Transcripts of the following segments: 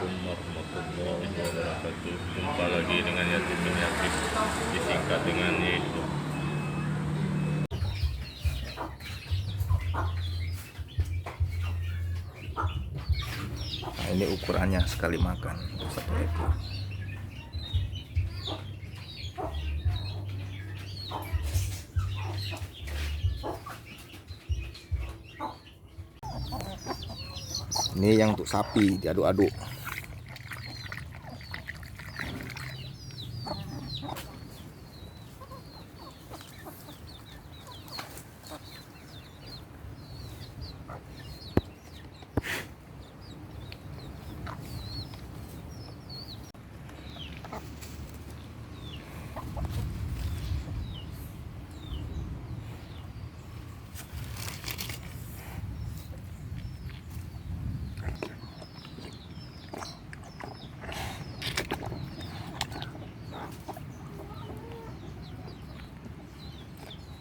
Assalamualaikum warahmatullahi wabarakatuh. Jumpa lagi dengan Yatim bin Yakib, disingkat dengan Yehu. Nah, ini ukurannya sekali makan 1 ekor. Ini yang untuk sapi diaduk-aduk.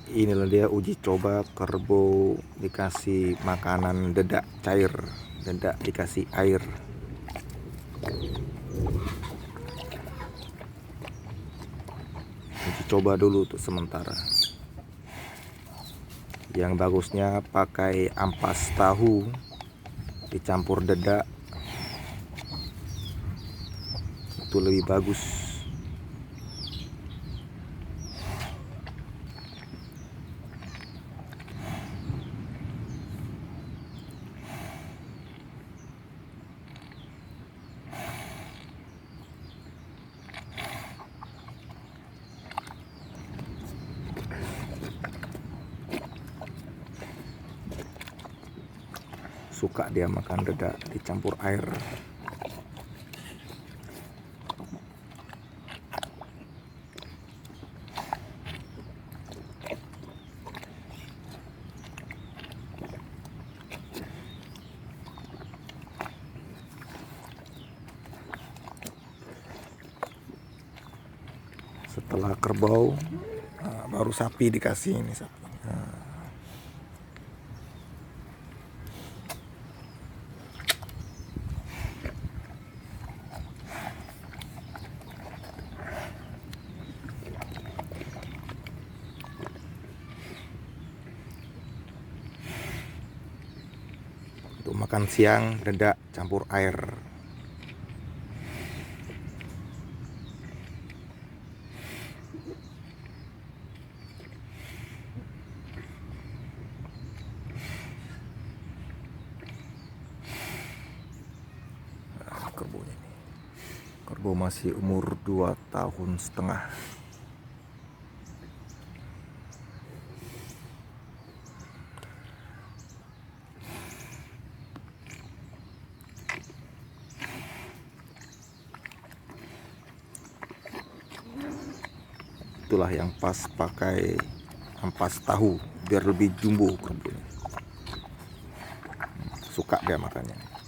Inilah dia uji coba kerbau dikasih makanan dedak cair, dedak dikasih air. Uji coba dulu untuk sementara. Yang bagusnya pakai ampas tahu dicampur dedak, itu lebih bagus. Suka dia makan dedak dicampur air. Setelah kerbau, baru sapi dikasih ini sapi. Untuk makan siang dedak campur air. Kerbaunya ini, kerbau masih umur 2,5 tahun. Itulah yang pas pakai ampas tahu biar lebih jumbo kerbaunya. Suka dia makannya.